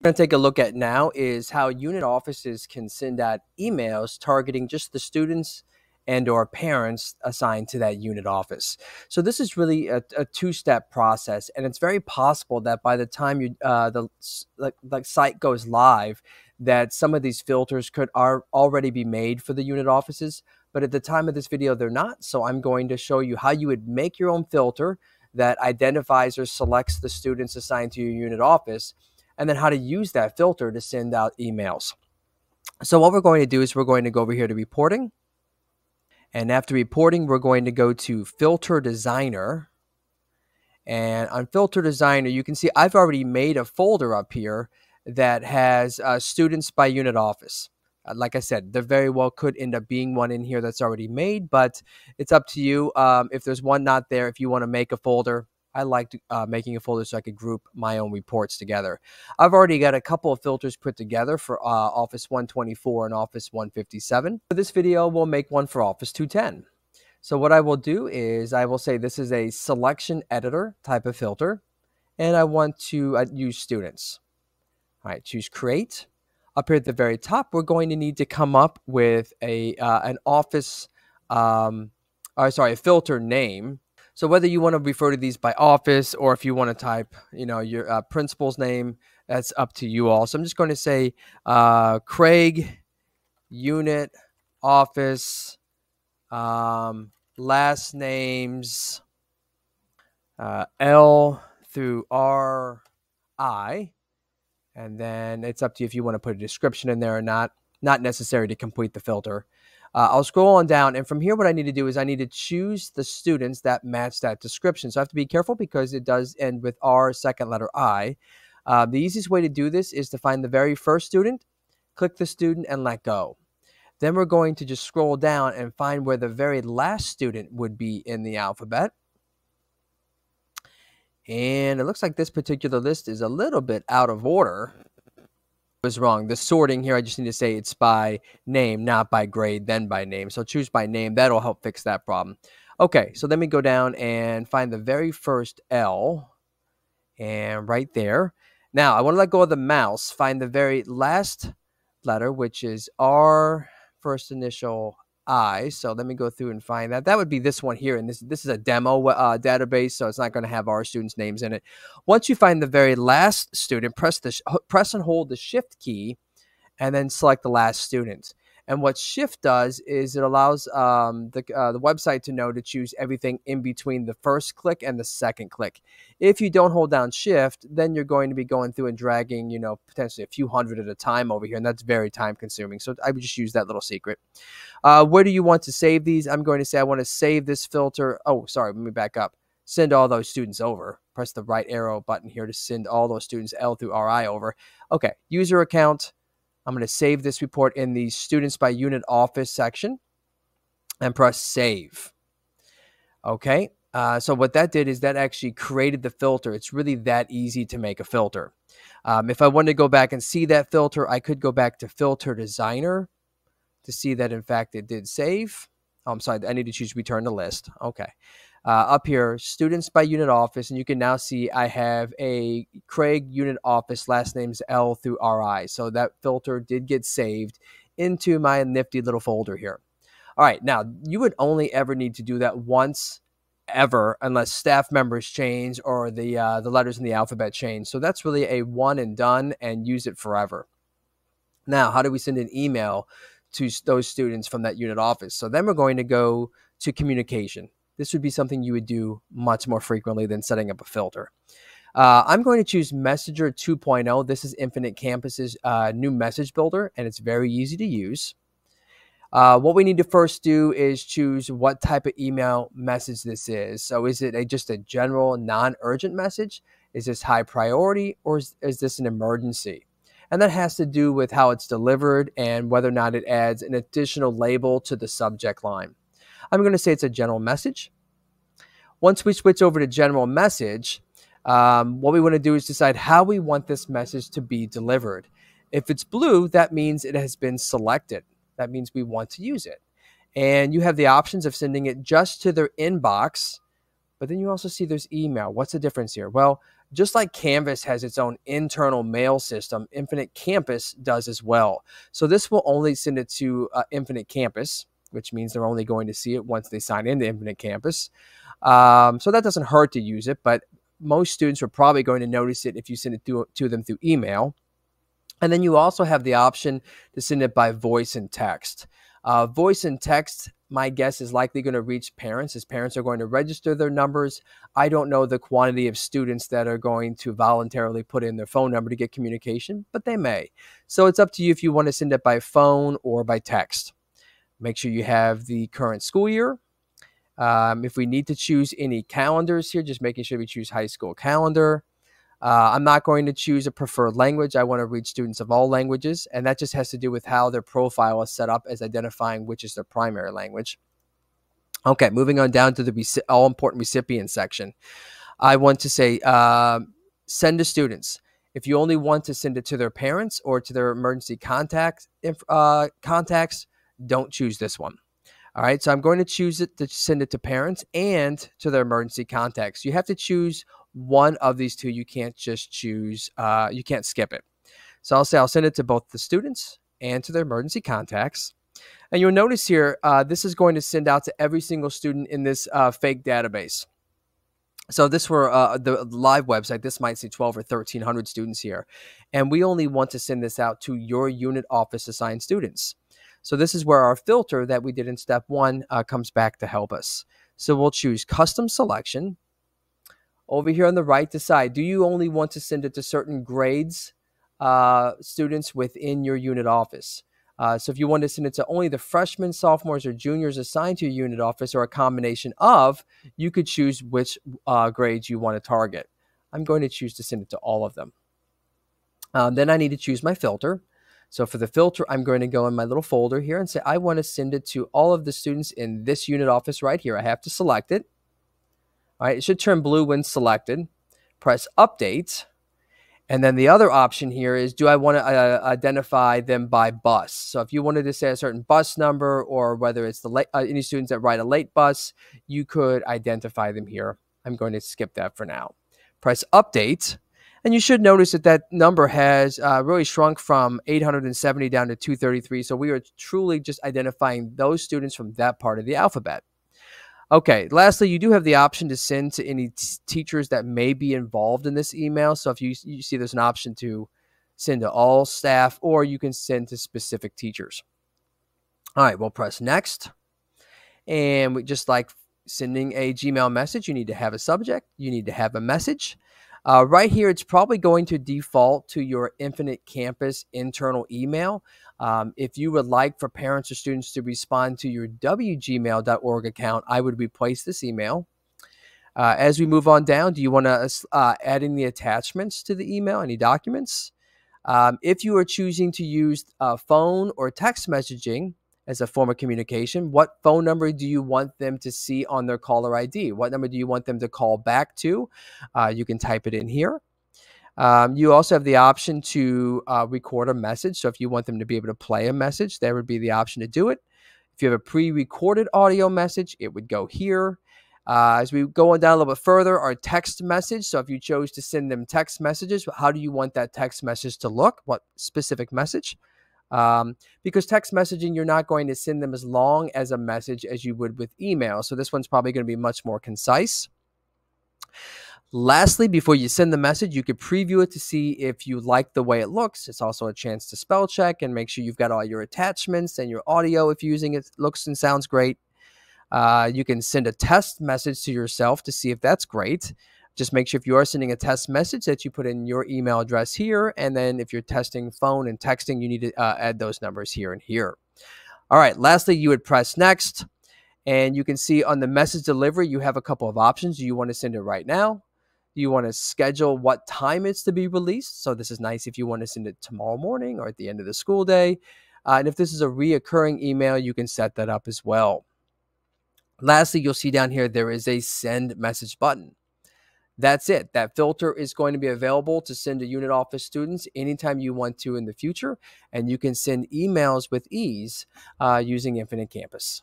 Going to take a look at now is how unit offices can send out emails targeting just the students and or parents assigned to that unit office. So this is really a two-step process, and it's very possible that by the time the site goes live, that some of these filters could already be made for the unit offices. But at the time of this video, they're not. So I'm going to show you how you would make your own filter that identifies or selects the students assigned to your unit office, and then how to use that filter to send out emails. So what we're going to do is we're going to go over here to reporting. And after reporting, we're going to go to Filter Designer. And on Filter Designer, you can see I've already made a folder up here that has students by unit office. Like I said, there very well could end up being one in here that's already made, but it's up to you. If there's one not there, if you want to make a folder, I liked making a folder so I could group my own reports together. I've already got a couple of filters put together for Office 124 and Office 157. For this video, we'll make one for Office 210. So what I will do is I will say this is a selection editor type of filter, and I want to use students. All right, choose Create. Up here at the very top, we're going to need to come up with a filter name. So whether you want to refer to these by office or if you want to type, your principal's name, that's up to you all. So I'm just going to say Craig Unit Office, last names L through R-I. And then it's up to you if you want to put a description in there or not. Not necessary to complete the filter. I'll scroll on down, and from here what I need to do is I need to choose the students that match that description. So I have to be careful because it does end with R, second letter I. The easiest way to do this is to find the very first student, click the student, and let go. Then we're going to just scroll down and find where the very last student would be in the alphabet. And it looks like this particular list is a little bit out of order. Was wrong. The sorting here, I just need to say it's by name, not by grade, then by name. So choose by name. That'll help fix that problem. Okay, so let me go down and find the very first L. And right there. Now, I want to let go of the mouse. Find the very last letter, which is R, first initial I. So let me go through and find that. That would be this one here. And this is a demo database, so it's not going to have our students' names in it. Once you find the very last student, press and hold the Shift key and then select the last student. And what Shift does is it allows the website to know to choose everything in between the first click and the second click. If you don't hold down Shift, then you're going to be going through and dragging, potentially a few hundred at a time over here, and that's very time consuming. So I would just use that little secret. Where do you want to save these? I'm going to say I want to save this filter. Oh, sorry, let me back up. Send all those students over. Press the right arrow button here to send all those students L through RI over. Okay, user account. I'm going to save this report in the Students by Unit Office section and press Save. Okay, so what that did is that actually created the filter. It's really that easy to make a filter. If I wanted to go back and see that filter, I could go back to Filter Designer to see that, in fact, it did save. Oh, I'm sorry, I need to choose Return to List. Okay. Up here, Students by Unit Office, and you can now see I have a Craig Unit Office, last name's L through RI. So that filter did get saved into my nifty little folder here. All right, now you would only ever need to do that once ever unless staff members change or the letters in the alphabet change. So that's really a one and done, and use it forever. Now, how do we send an email to those students from that unit office? So then we're going to go to communication. This would be something you would do much more frequently than setting up a filter. I'm going to choose Messenger 2.0. This is Infinite Campus's new message builder, and it's very easy to use. What we need to first do is choose what type of email message this is. So is it just a general non-urgent message? Is this high priority, or is this an emergency? And that has to do with how it's delivered and whether or not it adds an additional label to the subject line. I'm going to say it's a general message. Once we switch over to general message, what we want to do is decide how we want this message to be delivered. If it's blue, that means it has been selected. That means we want to use it. And you have the options of sending it just to their inbox But then you also see there's email. What's the difference here? Well, just like Canvas has its own internal mail system, Infinite Campus does as well. So this will only send it to Infinite Campus, which means they're only going to see it once they sign into Infinite Campus. So that doesn't hurt to use it, but most students are probably going to notice it if you send it to them through email. And then you also have the option to send it by voice and text. Voice and text, my guess, is likely going to reach parents, as parents are going to register their numbers. I don't know the quantity of students that are going to voluntarily put in their phone number to get communication, but they may. So it's up to you if you want to send it by phone or by text. Make sure you have the current school year. If we need to choose any calendars here, just making sure we choose high school calendar. I'm not going to choose a preferred language. I want to reach students of all languages, and that just has to do with how their profile is set up as identifying which is their primary language. Okay, moving on down to the all-important recipient section. I want to say send to students. If you only want to send it to their parents or to their emergency contacts, don't choose this one. All right, so I'm going to choose it to send it to parents and to their emergency contacts. You have to choose one of these two. You can't just choose, you can't skip it. So I'll send it to both the students and to their emergency contacts. And you'll notice here, this is going to send out to every single student in this fake database. So this were the live website. This might say 12 or 1,300 students here. And we only want to send this out to your unit office assigned students. So this is where our filter that we did in step 1 comes back to help us. So we'll choose custom selection. Over here on the right, decide, do you only want to send it to certain grades, students within your unit office? So if you want to send it to only the freshmen, sophomores, or juniors assigned to your unit office, or a combination of, you could choose which grades you want to target. I'm going to choose to send it to all of them. Then I need to choose my filter. So for the filter, I'm going to go in my little folder here and say, I want to send it to all of the students in this unit office right here. I have to select it. All right, it should turn blue when selected. Press update. And then the other option here is, do I want to identify them by bus? So if you wanted to say a certain bus number, or whether it's the any students that ride a late bus, you could identify them here. I'm going to skip that for now. Press update. And you should notice that that number has really shrunk from 870 down to 233. So we are truly just identifying those students from that part of the alphabet. Okay, lastly, you do have the option to send to any teachers that may be involved in this email. So if you see there's an option to send to all staff, or you can send to specific teachers. All right, we'll press next. And just like sending a Gmail message, you need to have a subject. You need to have a message. Right here, it's probably going to default to your Infinite Campus internal email. If you would like for parents or students to respond to your wgmail.org account, I would replace this email. As we move on down, do you want to add any attachments to the email, any documents? If you are choosing to use phone or text messaging as a form of communication, what phone number do you want them to see on their caller ID? What number do you want them to call back to? You can type it in here. You also have the option to record a message. So if you want them to be able to play a message, there would be the option to do it. If you have a pre-recorded audio message, it would go here. As we go on down a little bit further, our text message. So if you chose to send them text messages, how do you want that text message to look? What specific message? Because text messaging, you're not going to send them as long as a message as you would with email. So this one's probably going to be much more concise. Lastly, before you send the message, you could preview it to see if you like the way it looks. It's also a chance to spell check and make sure you've got all your attachments and your audio if you're using it looks and sounds great. You can send a test message to yourself to see if that's great. Just make sure if you are sending a test message that you put in your email address here. And then if you're testing phone and texting, you need to add those numbers here and here. All right. Lastly, you would press next. And you can see on the message delivery, you have a couple of options. Do you want to send it right now? Do you want to schedule what time it's to be released? So this is nice if you want to send it tomorrow morning or at the end of the school day. And if this is a reoccurring email, you can set that up as well. Lastly, you'll see down here, there is a send message button. That's it. That filter is going to be available to send to unit office students anytime you want to in the future. And you can send emails with ease using Infinite Campus.